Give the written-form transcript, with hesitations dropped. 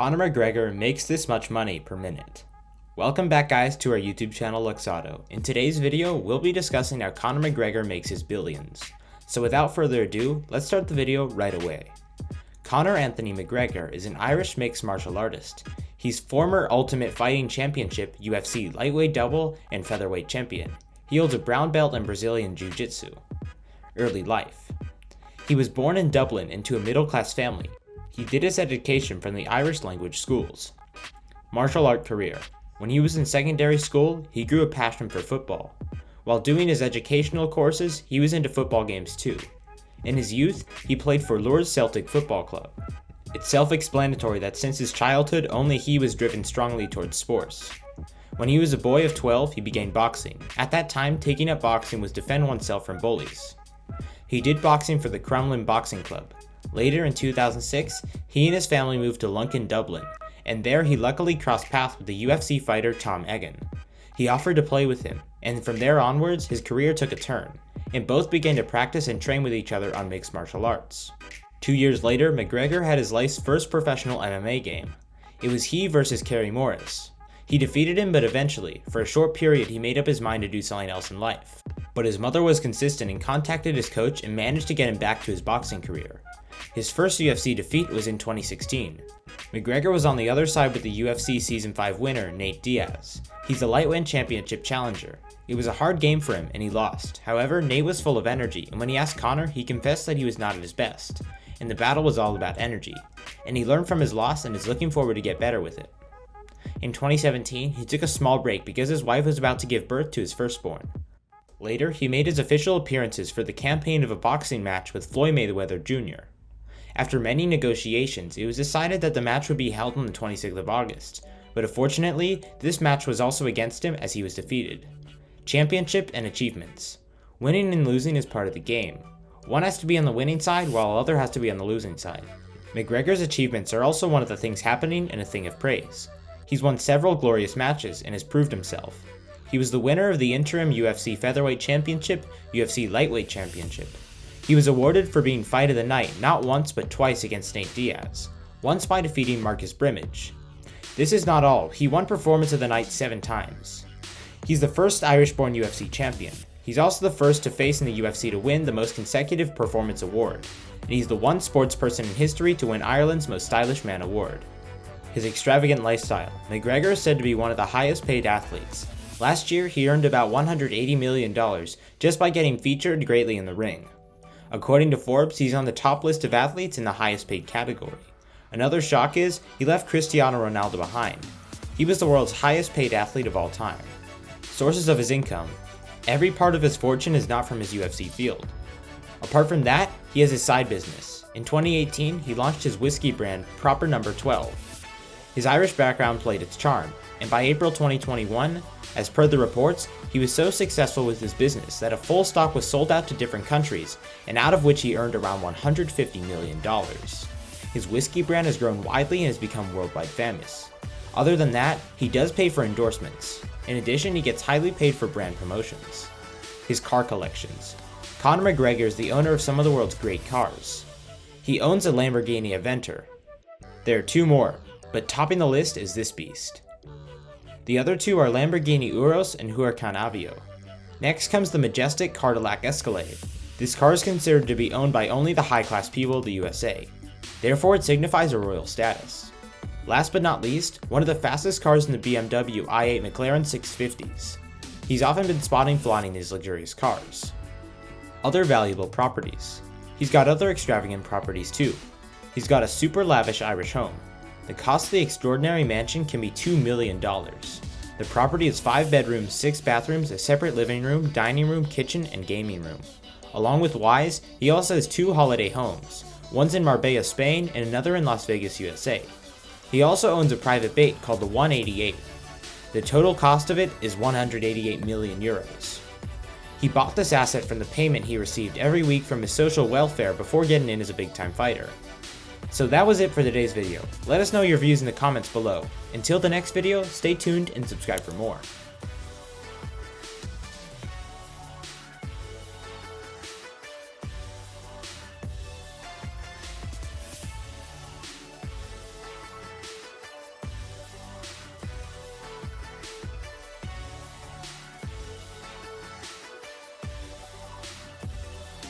Conor McGregor makes this much money per minute. Welcome back guys to our YouTube channel Lux Auto. In today's video, we'll be discussing how Conor McGregor makes his billions. So without further ado, let's start the video right away. Conor Anthony McGregor is an Irish mixed martial artist. He's former Ultimate Fighting Championship UFC lightweight double and featherweight champion. He holds a brown belt in Brazilian Jiu-Jitsu. Early life. He was born in Dublin into a middle-class family. He did his education from the Irish language schools. Martial art career. When he was in secondary school, he grew a passion for football. While doing his educational courses, he was into football games too. In his youth, he played for Lourdes Celtic Football Club. It's self-explanatory that since his childhood, only he was driven strongly towards sports. When he was a boy of 12, he began boxing. At that time, taking up boxing was to defend oneself from bullies. He did boxing for the Crumlin Boxing Club. Later in 2006, he and his family moved to Lunken, Dublin, and there he luckily crossed paths with the UFC fighter Tom Egan. He offered to play with him, and from there onwards, his career took a turn, and both began to practice and train with each other on mixed martial arts. 2 years later, McGregor had his life's first professional MMA game. It was he versus Kerry Morris. He defeated him, but eventually, for a short period, he made up his mind to do something else in life. But his mother was consistent and contacted his coach and managed to get him back to his boxing career. His first UFC defeat was in 2016. McGregor was on the other side with the UFC Season 5 winner, Nate Diaz. He's a lightweight championship challenger. It was a hard game for him and he lost. However, Nate was full of energy, and when he asked Conor, he confessed that he was not at his best. And the battle was all about energy. And he learned from his loss and is looking forward to get better with it. In 2017, he took a small break because his wife was about to give birth to his firstborn. Later, he made his official appearances for the campaign of a boxing match with Floyd Mayweather Jr. After many negotiations, it was decided that the match would be held on the 26th of August, but unfortunately, this match was also against him as he was defeated. Championship and achievements. Winning and losing is part of the game. One has to be on the winning side while the other has to be on the losing side. McGregor's achievements are also one of the things happening and a thing of praise. He's won several glorious matches and has proved himself. He was the winner of the interim UFC Featherweight Championship, UFC Lightweight Championship. He was awarded for being Fight of the Night not once but twice against Nate Diaz, once by defeating Marcus Brimage. This is not all, he won Performance of the Night 7 times. He's the first Irish-born UFC champion. He's also the first to face in the UFC to win the most consecutive performance award, and he's the one sports person in history to win Ireland's Most Stylish Man award. His extravagant lifestyle. McGregor is said to be one of the highest paid athletes. Last year, he earned about $180 million just by getting featured greatly in the ring. According to Forbes, he's on the top list of athletes in the highest paid category. Another shock is, he left Cristiano Ronaldo behind. He was the world's highest paid athlete of all time. Sources of his income. Every part of his fortune is not from his UFC field. Apart from that, he has his side business. In 2018, he launched his whiskey brand, Proper No. 12. His Irish background played its charm, and by April 2021, as per the reports, he was so successful with his business that a full stock was sold out to different countries, and out of which he earned around $150 million. His whiskey brand has grown widely and has become worldwide famous. Other than that, he does pay for endorsements. In addition, he gets highly paid for brand promotions. His car collections. Conor McGregor is the owner of some of the world's great cars. He owns a Lamborghini Aventador. There are two more, but topping the list is this beast. The other two are Lamborghini Urus and Huracan Aveo. Next comes the majestic Cadillac Escalade. This car is considered to be owned by only the high-class people of the USA. Therefore, it signifies a royal status. Last but not least, one of the fastest cars in the BMW i8 McLaren 650s. He's often been spotted flaunting these luxurious cars. Other valuable properties. He's got other extravagant properties too. He's got a super lavish Irish home. The cost of the extraordinary mansion can be $2 million. The property has 5 bedrooms, 6 bathrooms, a separate living room, dining room, kitchen, and gaming room. Along with Wise, he also has 2 holiday homes. One's in Marbella, Spain, and another in Las Vegas, USA. He also owns a private bait called the 188. The total cost of it is 188 million euros. He bought this asset from the payment he received every week from his social welfare before getting in as a big-time fighter. So that was it for today's video. Let us know your views in the comments below. Until the next video, stay tuned and subscribe for more.